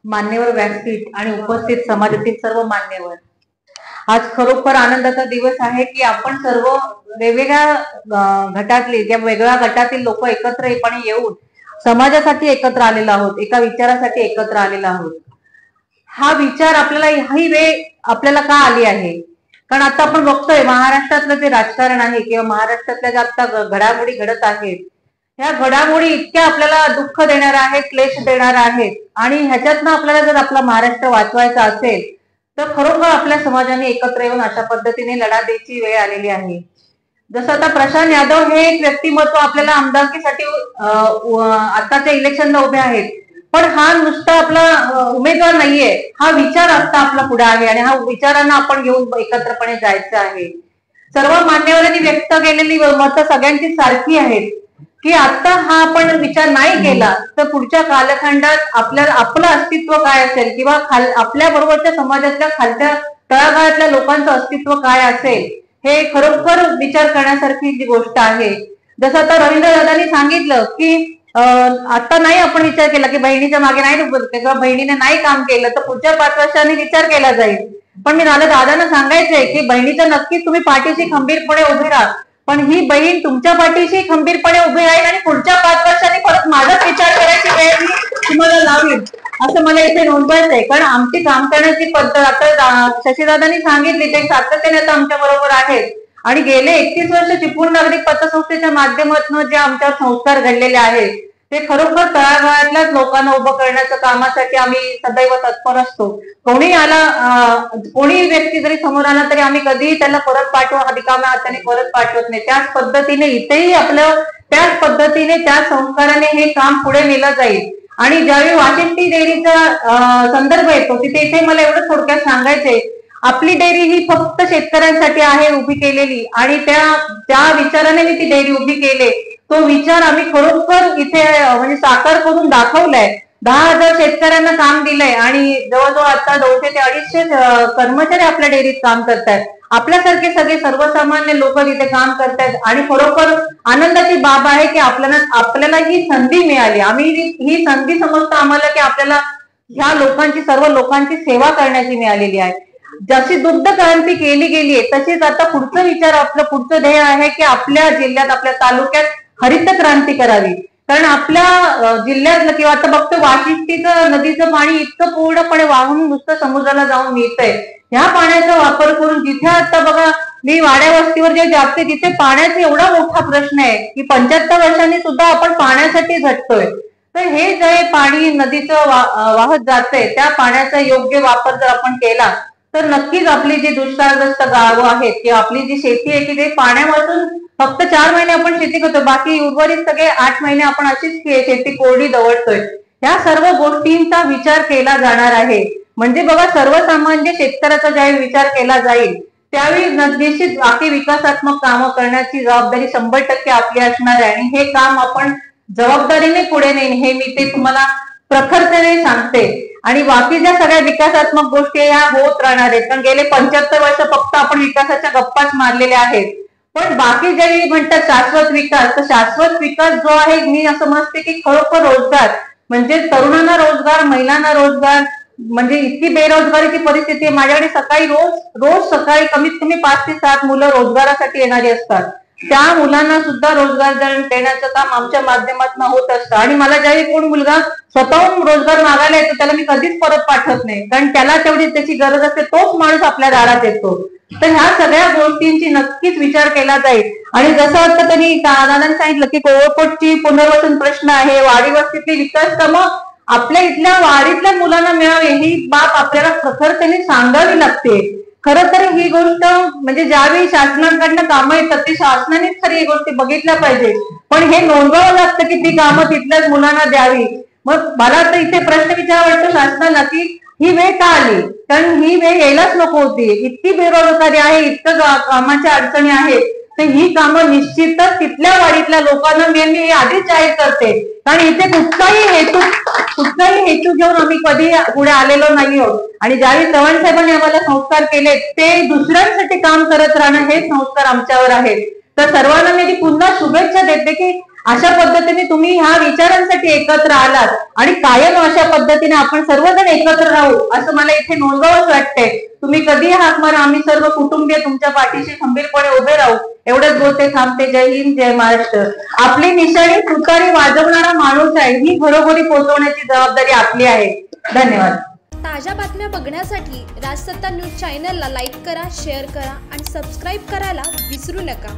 मान्यवर व्यासपीठ आणि उपस्थित समाजातील सर्व मान्यवर, आज खरोखर आनंदाचा दिवस आहे की आपण सर्व वेगवेगळ्या गटातले वेगळ्या गटातील लोक एकत्रपणे येऊन समाजासाठी एकत्र आलेलो आहोत, एका विचारासाठी एकत्र आलेलो आहोत। हा विचार आपल्याला ही वेळ आपल्याला का आली आहे? कारण आता आपण बघतोय महाराष्ट्रातलं जे राजकारण आहे किंवा महाराष्ट्रातल्या ज्या आता घडामोडी घडत आहेत, ह्या घडामोडी इतक्या आपल्याला दुःख देणाऱ्या आहेत, क्लेश देणाऱ्या आहेत आणि ह्याच्यातनं आपल्याला जर आपला महाराष्ट्र वाचवायचा असेल तर खरोखर आपल्या समाजाने एकत्र येऊन अशा पद्धतीने लढा द्यायची वेळ आलेली आहे। जसं आता प्रशांत यादव हे एक व्यक्तिमत्व आपल्याला आमदारकीसाठी आताच्या इलेक्शनला उभे आहेत, पण हा नुसता आपला उमेदवार नाहीये, हा विचार आता आपला पुढे आहे आणि हा विचारांना आपण घेऊन एकत्रपणे जायचं आहे। सर्व मान्यवरांनी व्यक्त केलेली मतं सगळ्यांची सारखी आहेत की आता हा आपण विचार नाही केला तर पुढच्या कालखंडात आपल्याला आपलं अस्तित्व काय असेल किंवा आपल्या बरोबरच्या समाजातल्या खालच्या तळागाळातल्या लोकांचं अस्तित्व काय असेल हे खरोखर विचार करण्यासारखी जी गोष्ट आहे। जसं आता रवींद्र दादांनी सांगितलं की आता नाही आपण विचार केला की बहिणीच्या मागे नाही किंवा बहिणीने नाही काम केलं तर पुढच्या 5 वर्षांनी विचार केला जाईल। पण मी दादांना सांगायचंय की बहिणीच्या नक्कीच तुम्ही पाठीशी खंबीरपणे उभे राहा, पण ही बहीण तुमच्या पाठीशी खंबीरपणे उभी राहील आणि पुढच्या 5 वर्षांनी परत माझाच विचार करायची वेळ मी तुम्हाला लावीन, असं मला इथे नोंदवायचंय। कारण आमची काम करण्याची पद्धत आता शशीदादांनी सांगितली ते सातत्याने आता आमच्या बरोबर आहेत आणि गेले 31 वर्ष चिपळूण नागरिक पतसंस्थेच्या माध्यमातून जे आमच्यावर संस्कार घडलेले आहेत ते खरोखर तळागाळातल्याच लोकांना उभं करण्याच्या कामासाठी आम्ही सदैव तत्पर असतो। कोणी व्यक्ती जरी समोर आला तरी आम्ही कधीही त्याला परत पाठवा रिकाम्या हाताने परत पाठवत नाही। त्याच पद्धतीने इथेही आपलं त्याच पद्धतीने त्याच संस्काराने हे काम पुढे नेलं जाईल। आणि ज्यावेळी वाशिष्ठी डेअरीचा संदर्भ येतो तिथे इथे मला एवढं थोडक्यात सांगायचंय, आपली डेअरी ही फक्त शेतकऱ्यांसाठी आहे उभी केलेली आणि त्या विचाराने मी ती डेअरी उभी केली। तो विचार आम्ही खरोखर इथे म्हणजे साकार करून दाखवलाय। 10,000 शेतकऱ्यांना काम दिलंय आणि जवळजवळ आता 200 ते 250 कर्मचारी आपल्या डेअरीत काम करतायत। आपल्यासारखे सगळे सर्वसामान्य लोक तिथे काम करतायत आणि खरोखर आनंदाची बाब आहे की आपल्याला ही संधी मिळाली। आम्ही ही संधी समजतो आम्हाला की आपल्याला ह्या लोकांची सर्व लोकांची सेवा करण्याची मिळालेली आहे। जशी दुग्ध क्रांती केली गेली आहे तशीच आता पुढचं विचार आपलं पुढचं ध्येय आहे की आपल्या जिल्ह्यात आपल्या तालुक्यात हरित क्रांती करावी। कारण आपल्या जिल्ह्यातलं किंवा आता बघतो वाशिष्ठीचं नदीचं पाणी इतकं पूर्णपणे वाहून नुसतं समुद्राला जाऊन मिळतंय, ह्या पाण्याचा वापर करून जिथे आता बघा मी वाड्या वस्तीवर जे जाते तिथे पाण्याचा एवढा मोठा प्रश्न आहे की 75 वर्षांनी सुद्धा आपण पाण्यासाठी झटतोय। तर हे जे पाणी नदीचं वाहत जातंय त्या पाण्याचा योग्य वापर जर आपण केला तर नक्कीच आपली जी दुष्काळग्रस्त गावं आहेत किंवा आपली जी शेती आहे की ते पाण्यापासून फक्त 4 महिने आपण शेती करतो, बाकी उर्वरित सगळे 8 महिने आपण अशीच शेती कोरडी दवडतोय। ह्या सर्व गोष्टींचा विचार केला जाणार आहे। म्हणजे बघा सर्वसामान्य शेतकऱ्याचा ज्यावेळी विचार केला जाईल त्यावेळी निश्चित बाकी विकासात्मक कामं करण्याची जबाबदारी 100% आपली असणार आहे आणि हे काम आपण जबाबदारीने पुढे नेईन हे मी ते तुम्हाला प्रखरतेने सांगते। आणि बाकीच्या सगळ्या विकासात्मक गोष्टी ह्या होत राहणार आहेत, कारण गेले 75 वर्ष फक्त आपण विकासाच्या गप्पाच मारलेल्या आहेत। पण बाकी जे म्हणतात शाश्वत विकास, तर शाश्वत विकास जो आहे मी असं म्हणते की खरोखर रोजगार म्हणजे तरुणांना रोजगार, महिलांना रोजगार, म्हणजे इतकी बेरोजगारीची परिस्थिती आहे। माझ्याकडे सकाळी रोज सकाळी कमीत कमी 5 ते 7 मुलं रोजगारासाठी येणारी असतात, त्या मुलांना सुद्धा रोजगार देण्याचं काम आमच्या माध्यमातून होत असतं। आणि मला ज्यावेळी कोण मुलगा स्वतःहून रोजगार मागायला येतो त्याला मी कधीच परत पाठवत नाही, कारण त्याला तेवढी त्याची गरज असते, तोच माणूस आपल्या दारात येतो। तर ह्या सगळ्या गोष्टींची नक्कीच विचार केला जाईल। आणि जसं आता त्यांनी दादांनी सांगितलं की कोळकोटची पुनर्वसन प्रश्न आहे, वाडी वस्तीतली विकास कामं आपल्या इथल्या वाडीतल्या मुलांना मिळावे ही बाब आपल्याला प्रखरतेने सांगावी लागते। खरं तर ही गोष्ट म्हणजे ज्यावेळी शासनाकडनं कामं येतात ते शासनानेच खरी ही गोष्टी बघितल्या पाहिजे, पण हे नोंदवावं लागतं की ती कामं तिथल्याच मुलांना द्यावी। मग मला तर इथे प्रश्न विचारावा वाटतो शासनाला की ही वेळ का आली? कारण ही वेळ यायलाच नको होती। इतकी बेरोजगारी आहे, इतकं कामाच्या अडचणी आहेत, तर ही कामं निश्चितच तिथल्या वाडीतल्या लोकांना मी आधीच जाहीर करते। कारण इथे कुठलाही हेतू घेऊन आम्ही कधी पुढे आलेलो नाही आहोत। आणि ज्यावेळी चव्हाण साहेबांनी आम्हाला संस्कार केले ते दुसऱ्यांसाठी काम करत राहणं हे संस्कार आमच्यावर आहेत। तर सर्वांना मी पुन्हा शुभेच्छा देते की अशा पद्धतीने तुम्ही ह्या विचारांसाठी एकत्र आलात आणि कायम अशा पद्धतीने आपण सर्वजण एकत्र राहू असं मला इथे नोंदवावंच वाटतंय. तुम्ही कधी हाक मारा, आम्ही सर्व कुटुंबीय तुमच्या पाठीशी खंबीरपणे उभे राहू. एवढंच बोलते, थांबते. जय हिंद, जय महाराष्ट्र. आपली निशाणी तुतारी वाजवणारा माणूस आहे, ही घरोघरी पोहोचवण्याची जबाबदारी आपली आहे. धन्यवाद. ताज्या बातम्या बघण्यासाठी राजसत्ता न्यूज चॅनलला लाईक करा, शेअर करा आणि सबस्क्राईब करायला विसरू नका.